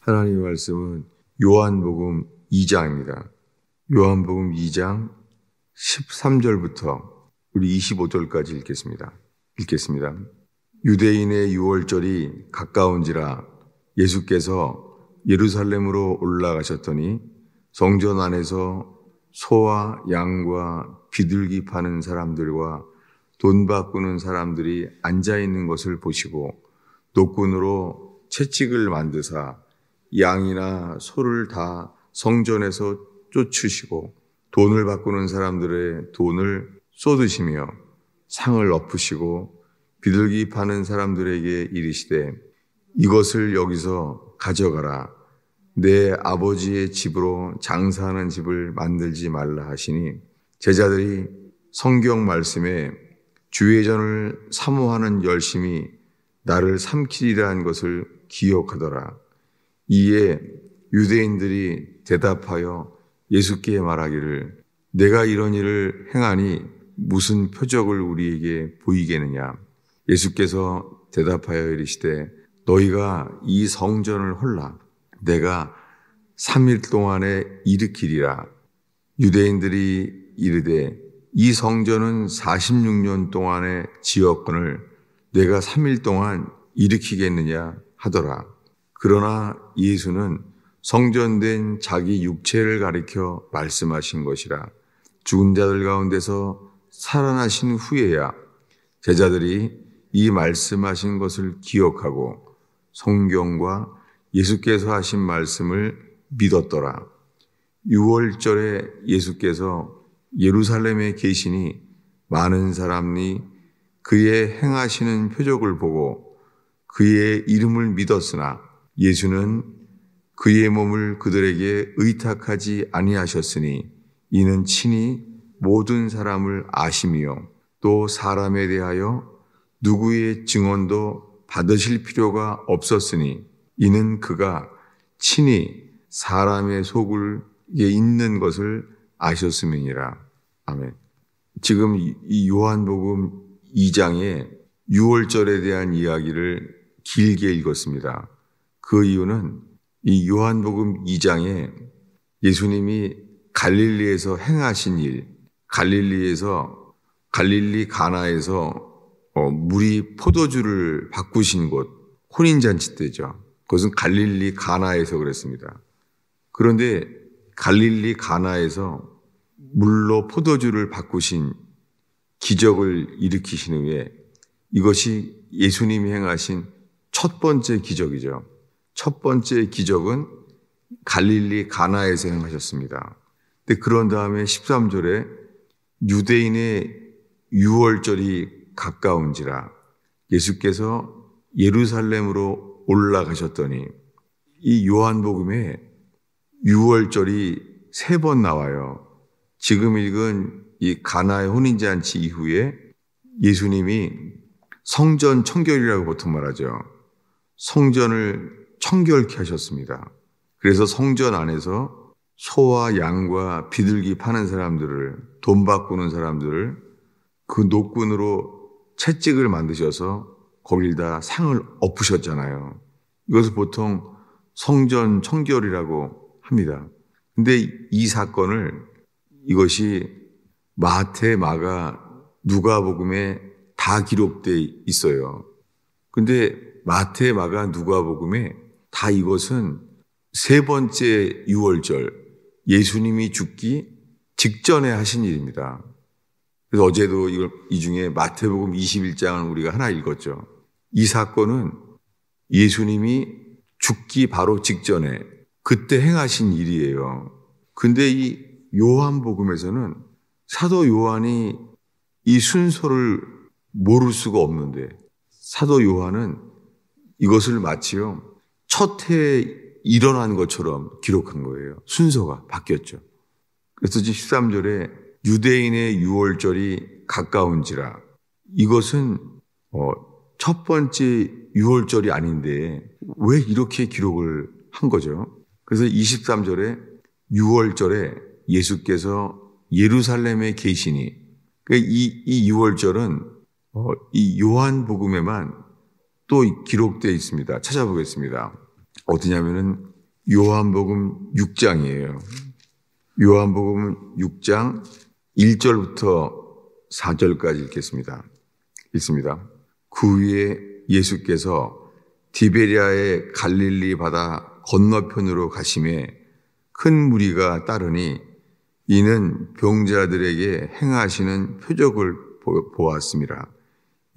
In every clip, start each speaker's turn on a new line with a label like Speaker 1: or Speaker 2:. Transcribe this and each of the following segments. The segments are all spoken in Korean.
Speaker 1: 하나님의 말씀은 요한복음 2장입니다. 요한복음 2장 13절부터 우리 25절까지 읽겠습니다. 유대인의 유월절이 가까운지라 예수께서 예루살렘으로 올라가셨더니 성전 안에서 소와 양과 비둘기 파는 사람들과 돈 바꾸는 사람들이 앉아있는 것을 보시고 노끈으로 채찍을 만드사 양이나 소를 다 성전에서 쫓으시고 돈을 바꾸는 사람들의 돈을 쏟으시며 상을 엎으시고 비둘기 파는 사람들에게 이르시되 이것을 여기서 가져가라. 내 아버지의 집으로 장사하는 집을 만들지 말라 하시니 제자들이 성경 말씀에 주의 전을 사모하는 열심이 나를 삼키리라는 것을 기억하더라. 이에 유대인들이 대답하여 예수께 말하기를 내가 이런 일을 행하니 무슨 표적을 우리에게 보이겠느냐. 예수께서 대답하여 이르시되 너희가 이 성전을 헐라 내가 3일 동안에 일으키리라. 유대인들이 이르되 이 성전은 46년 동안에 지었거늘 내가 3일 동안 일으키겠느냐 하더라. 그러나 예수는 성전된 자기 육체를 가리켜 말씀하신 것이라. 죽은 자들 가운데서 살아나신 후에야 제자들이 이 말씀하신 것을 기억하고 성경과 예수께서 하신 말씀을 믿었더라. 유월절에 예수께서 예루살렘에 계시니 많은 사람이 그의 행하시는 표적을 보고 그의 이름을 믿었으나 예수는 그의 몸을 그들에게 의탁하지 아니하셨으니 이는 친히 모든 사람을 아심이요 또 사람에 대하여 누구의 증언도 받으실 필요가 없었으니 이는 그가 친히 사람의 속에 있는 것을 아셨음이니라. 아멘. 지금 이 요한복음 2장의 유월절에 대한 이야기를 길게 읽었습니다. 그 이유는 이 요한복음 2장에 예수님이 갈릴리에서 행하신 일, 갈릴리 가나에서 물이 포도주를 바꾸신 곳, 혼인잔치 때죠. 그것은 갈릴리 가나에서 그랬습니다. 그런데 갈릴리 가나에서 물로 포도주를 바꾸신 기적을 일으키신 후에 이것이 예수님이 행하신 첫 번째 기적이죠. 첫 번째 기적은 갈릴리 가나에서 행하셨습니다. 근데 그런 다음에 13절에 유대인의 유월절이 가까운지라 예수께서 예루살렘으로 올라가셨더니 이 요한복음에 유월절이 3번 나와요. 지금 읽은 이 가나의 혼인잔치 이후에 예수님이 성전 청결이라고 보통 말하죠. 성전을 청결케 하셨습니다. 그래서 성전 안에서 소와 양과 비둘기 파는 사람들을, 돈 바꾸는 사람들을 그 노끈으로 채찍을 만드셔서 거기다 상을 엎으셨잖아요. 이것을 보통 성전 청결이라고 합니다. 근데 이 사건을 이것이 마태, 마가, 누가복음에 다 기록되어 있어요. 근데 마태, 마가, 누가복음에 다 이것은 3번째 유월절, 예수님이 죽기 직전에 하신 일입니다. 그래서 어제도 이 중에 마태복음 21장을 우리가 하나 읽었죠. 이 사건은 예수님이 죽기 바로 직전에 그때 행하신 일이에요. 근데 이 요한복음에서는 사도 요한이 이 순서를 모를 수가 없는데 사도 요한은 이것을 마치요 첫 해에 일어난 것처럼 기록한 거예요. 순서가 바뀌었죠. 그래서 13절에 유대인의 유월절이 가까운지라 이것은 첫 번째 유월절이 아닌데 왜 이렇게 기록을 한 거죠? 그래서 23절에 유월절에 예수께서 예루살렘에 계시니 이 유월절은 이 요한복음에만 또 기록되어 있습니다. 찾아보겠습니다. 어디냐면은 요한복음 6장이에요. 요한복음 6장 1절부터 4절까지 읽겠습니다. 읽습니다. 그 후에 예수께서 디베리아의 갈릴리 바다 건너편으로 가심에 큰 무리가 따르니 이는 병자들에게 행하시는 표적을 보았습니다.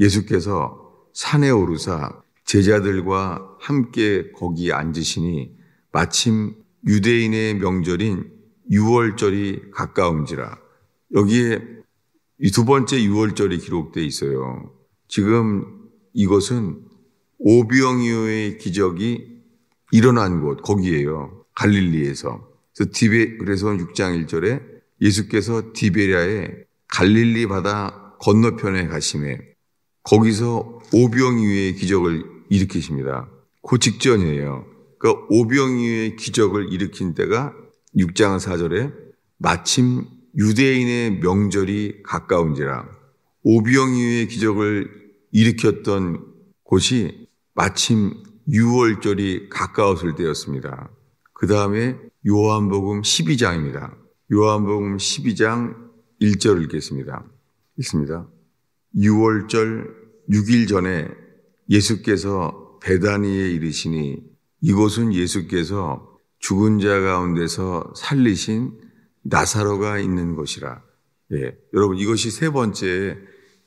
Speaker 1: 예수께서 산에 오르사 제자들과 함께 거기 앉으시니 마침 유대인의 명절인 유월절이 가까운지라. 여기에 이 두 번째 유월절이 기록되어 있어요. 지금 이것은 오병이어의 기적이 일어난 곳, 거기에요. 갈릴리에서. 그래서 6장 1절에 예수께서 디베리아의 갈릴리 바다 건너편에 가심에 거기서 오병이어의 기적을 일으키십니다. 그 직전이에요. 그러니까 오병이어의 기적을 일으킨 때가 6장 4절에 마침 유대인의 명절이 가까운지라. 오병이어의 기적을 일으켰던 곳이 마침 유월절이 가까웠을 때였습니다. 그 다음에 요한복음 12장입니다. 요한복음 12장 1절을 읽겠습니다. 읽습니다. 유월절 6일 전에 예수께서 베다니에 이르시니 이곳은 예수께서 죽은 자 가운데서 살리신 나사로가 있는 곳이라. 예, 여러분 이것이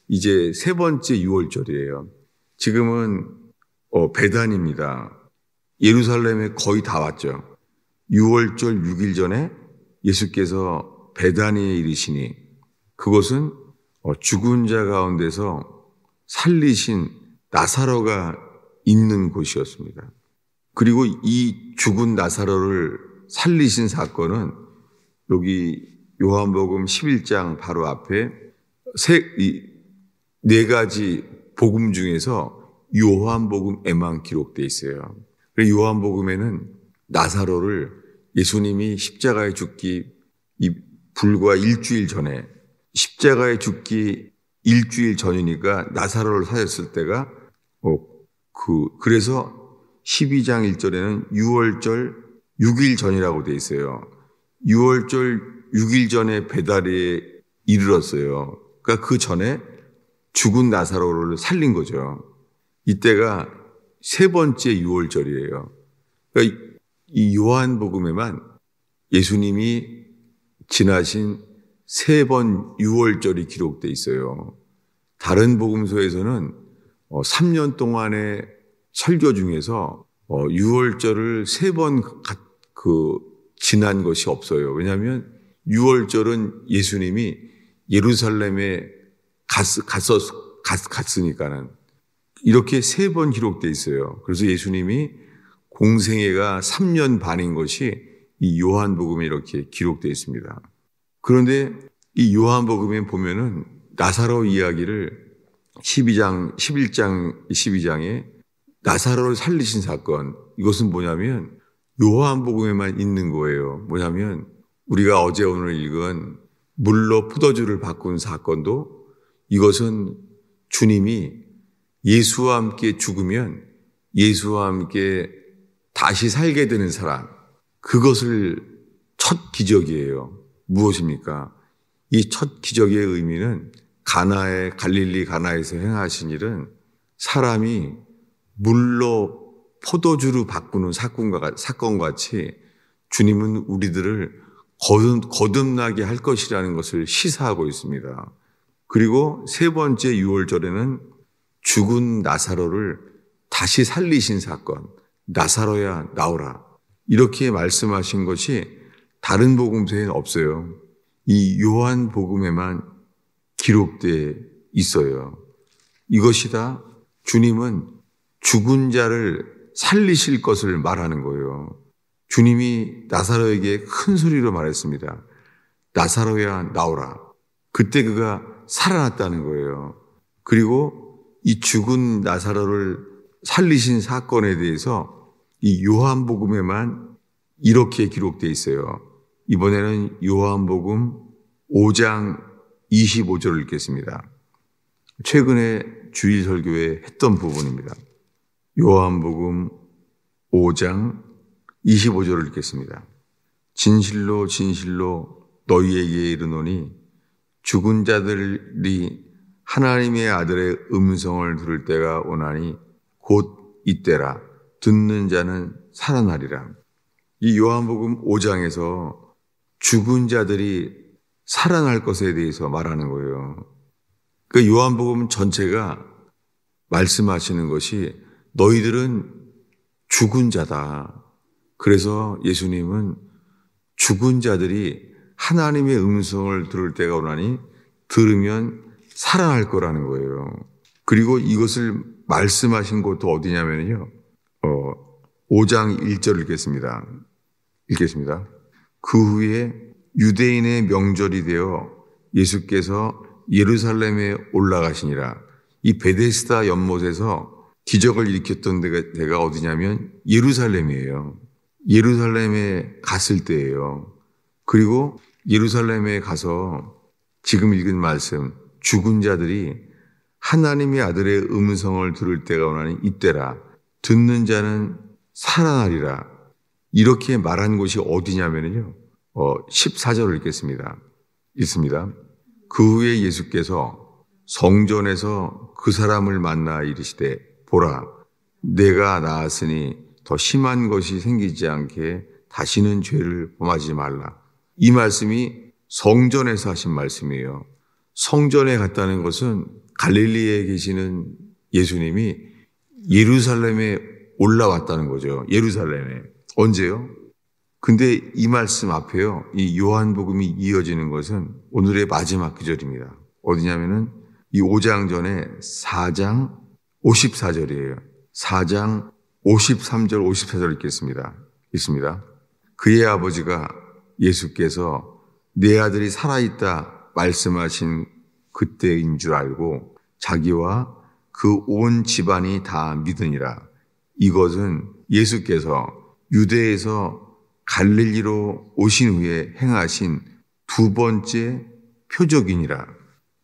Speaker 1: 이제 세 번째 유월절이에요. 지금은 베단입니다. 예루살렘에 거의 다 왔죠. 유월절 6일 전에 예수께서 베다니에 이르시니 그곳은 죽은 자 가운데서 살리신 나사로가 있는 곳이었습니다. 그리고 이 죽은 나사로를 살리신 사건은 여기 요한복음 11장 바로 앞에 네 가지 복음 중에서 요한복음에만 기록되어 있어요. 요한복음에는 나사로를 예수님이 십자가에 죽기 불과 일주일 전에, 십자가에 죽기 일주일 전이니까 나사로를 살렸을 때가 그래서 12장 1절에는 유월절 6일 전이라고 되어 있어요. 유월절 6일 전에 베다니에 이르렀어요. 그러니까 그 전에 죽은 나사로를 살린 거죠. 이때가 세 번째 유월절이에요. 그러니까 이 요한복음에만 예수님이 지나신 세 번 유월절이 기록되어 있어요. 다른 복음서에서는 3년 동안의 설교 중에서 유월절을 세 번 지난 것이 없어요. 왜냐하면 유월절은 예수님이 예루살렘에 갔으니까는 이렇게 세 번 기록되어 있어요. 그래서 예수님이 공생애가 3년 반인 것이 이 요한복음에 이렇게 기록되어 있습니다. 그런데 이 요한복음에 보면은 나사로 이야기를 11장, 12장에 나사로를 살리신 사건, 이것은 뭐냐면 요한복음에만 있는 거예요. 뭐냐면 우리가 어제 오늘 읽은 물로 포도주를 바꾼 사건도 이것은 주님이 예수와 함께 죽으면 예수와 함께 다시 살게 되는 사람, 그것을 첫 기적이에요. 무엇입니까? 이 첫 기적의 의미는 갈릴리 가나에서 행하신 일은 사람이 물로 포도주로 바꾸는 사건같이 주님은 우리들을 거듭나게 할 것이라는 것을 시사하고 있습니다. 그리고 세 번째 유월절에는 죽은 나사로를 다시 살리신 사건, 나사로야 나오라, 이렇게 말씀하신 것이 다른 복음서에는 없어요. 이 요한복음에만 기록되어 있어요. 이것이 다 주님은 죽은 자를 살리실 것을 말하는 거예요. 주님이 나사로에게 큰 소리로 말했습니다. 나사로야 나오라. 그때 그가 살아났다는 거예요. 그리고 이 죽은 나사로를 살리신 사건에 대해서 이 요한복음에만 이렇게 기록되어 있어요. 이번에는 요한복음 5장 25절을 읽겠습니다. 최근에 주일 설교에 했던 부분입니다. 요한복음 5장 25절을 읽겠습니다. 진실로 진실로 너희에게 이르노니 죽은 자들이 하나님의 아들의 음성을 들을 때가 오나니 곧 이때라. 듣는 자는 살아나리라. 이 요한복음 5장에서 죽은 자들이 살아날 것에 대해서 말하는 거예요. 그 요한복음 전체가 말씀하시는 것이 너희들은 죽은 자다. 그래서 예수님은 죽은 자들이 하나님의 음성을 들을 때가 오나니 들으면 살아날 거라는 거예요. 그리고 이것을 말씀하신 곳도 어디냐면요. 5장 1절 읽겠습니다. 그 후에 유대인의 명절이 되어 예수께서 예루살렘에 올라가시니라. 이 베데스다 연못에서 기적을 일으켰던 데가 어디냐면 예루살렘이에요. 예루살렘에 갔을 때예요. 그리고 예루살렘에 가서 지금 읽은 말씀, 죽은 자들이 하나님의 아들의 음성을 들을 때가 오나니 이때라. 듣는 자는 살아나리라. 이렇게 말한 곳이 어디냐면요. 14절을 읽습니다. 그 후에 예수께서 성전에서 그 사람을 만나 이르시되 보라, 내가 나았으니 더 심한 것이 생기지 않게 다시는 죄를 범하지 말라. 이 말씀이 성전에서 하신 말씀이에요. 성전에 갔다는 것은 갈릴리에 계시는 예수님이 예루살렘에 올라왔다는 거죠. 예루살렘에. 언제요? 근데 이 말씀 앞에요. 이 요한복음이 이어지는 것은 오늘의 마지막 구절입니다. 어디냐면은 이 5장 전에 4장 54절이에요. 4장 53절, 54절 읽습니다. 그의 아버지가 예수께서 내 아들이 살아있다 말씀하신 그때인 줄 알고 자기와 그 온 집안이 다 믿으니라. 이것은 예수께서 유대에서 갈릴리로 오신 후에 행하신 두 번째 표적이니라.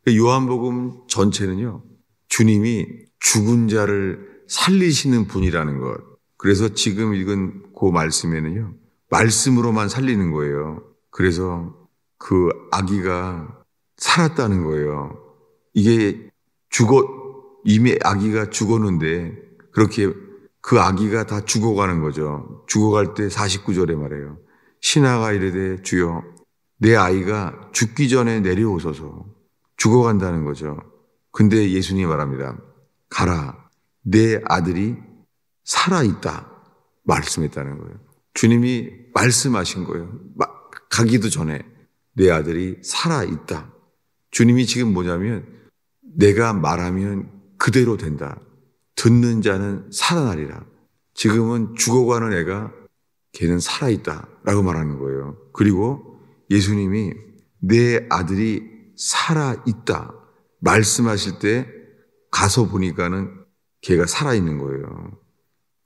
Speaker 1: 요한복음 전체는요, 주님이 죽은 자를 살리시는 분이라는 것. 그래서 지금 읽은 그 말씀에는요, 말씀으로만 살리는 거예요. 그래서 그 아기가 살았다는 거예요. 이게 이미 아기가 죽었는데 그렇게 그 아기가 다 죽어가는 거죠. 죽어갈 때 49절에 말해요. 신하가 이르되 주여 내 아이가 죽기 전에 내려오소서. 죽어간다는 거죠. 근데 예수님이 말합니다. 가라, 내 아들이 살아있다 말씀했다는 거예요. 주님이 말씀하신 거예요. 가기도 전에 내 아들이 살아있다. 주님이 지금 뭐냐면 내가 말하면 그대로 된다. 듣는 자는 살아나리라. 지금은 죽어가는 애가 걔는 살아있다 라고 말하는 거예요. 그리고 예수님이 내 아들이 살아있다 말씀하실 때 가서 보니까는 걔가 살아있는 거예요.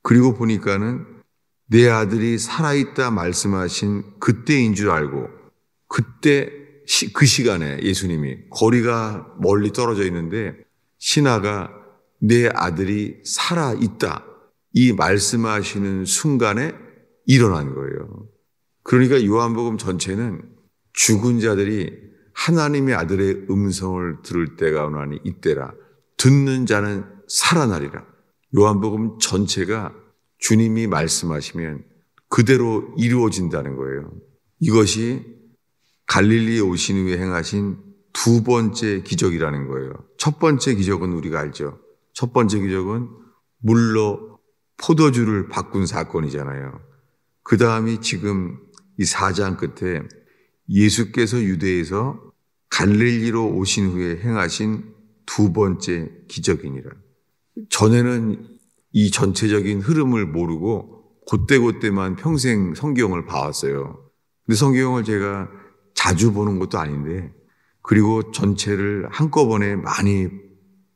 Speaker 1: 그리고 보니까는 내 아들이 살아있다 말씀하신 그때인 줄 알고 그때 그 시간에 예수님이 거리가 멀리 떨어져 있는데 신하가 내 아들이 살아있다 이 말씀하시는 순간에 일어난 거예요. 그러니까 요한복음 전체는 죽은 자들이 하나님의 아들의 음성을 들을 때가 오나니 이때라. 듣는 자는 살아나리라. 요한복음 전체가 주님이 말씀하시면 그대로 이루어진다는 거예요. 이것이 갈릴리에 오신 후에 행하신 두 번째 기적이라는 거예요. 첫 번째 기적은 우리가 알죠. 첫 번째 기적은 물로 포도주를 바꾼 사건이잖아요. 그 다음이 지금 이 4장 끝에 예수께서 유대에서 갈릴리로 오신 후에 행하신 두 번째 기적이니라. 전에는 이 전체적인 흐름을 모르고 그때그때만 평생 성경을 봐왔어요. 근데 성경을 제가 자주 보는 것도 아닌데 그리고 전체를 한꺼번에 많이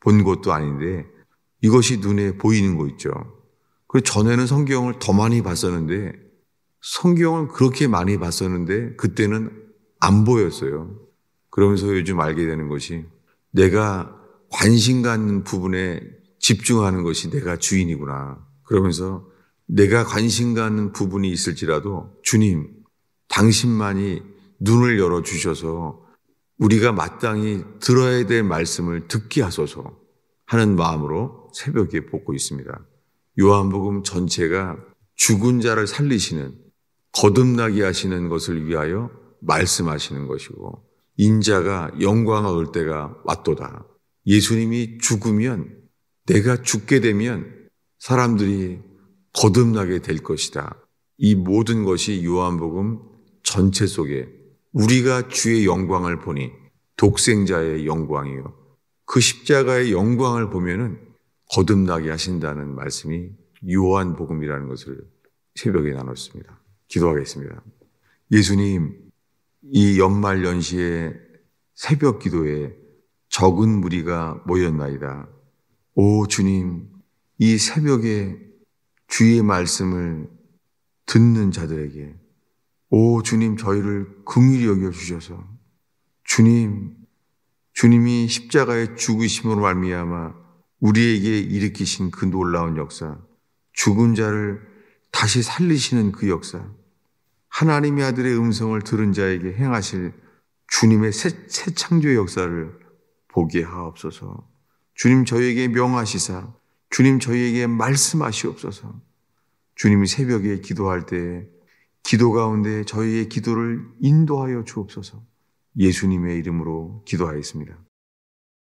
Speaker 1: 본 것도 아닌데 이것이 눈에 보이는 거 있죠. 그리고 전에는 성경을 더 많이 봤었는데 성경을 그렇게 많이 봤었는데 그때는 안 보였어요. 그러면서 요즘 알게 되는 것이 내가 관심 갖는 부분에 집중하는 것이 내가 주인이구나. 그러면서 내가 관심 가는 부분이 있을지라도 주님, 당신만이 눈을 열어주셔서 우리가 마땅히 들어야 될 말씀을 듣게 하소서 하는 마음으로 새벽에 보고 있습니다. 요한복음 전체가 죽은 자를 살리시는, 거듭나게 하시는 것을 위하여 말씀하시는 것이고, 인자가 영광을 얻을 때가 왔도다. 예수님이 죽으면, 내가 죽게 되면 사람들이 거듭나게 될 것이다. 이 모든 것이 요한복음 전체 속에 우리가 주의 영광을 보니 독생자의 영광이요, 그 십자가의 영광을 보면은 거듭나게 하신다는 말씀이 요한복음이라는 것을 새벽에 나눴습니다. 기도하겠습니다. 예수님, 이 연말 연시에 새벽 기도에 적은 무리가 모였나이다. 오 주님, 이 새벽에 주의 말씀을 듣는 자들에게 오 주님, 저희를 긍휼히 여겨주셔서 주님이 십자가의 죽으심으로 말미암아 우리에게 일으키신 그 놀라운 역사, 죽은 자를 다시 살리시는 그 역사, 하나님의 아들의 음성을 들은 자에게 행하실 주님의 새 창조의 역사를 보게 하옵소서. 주님, 저희에게 명하시사 주님, 저희에게 말씀하시옵소서. 주님이 새벽에 기도할 때 기도 가운데 저희의 기도를 인도하여 주옵소서. 예수님의 이름으로 기도하였습니다.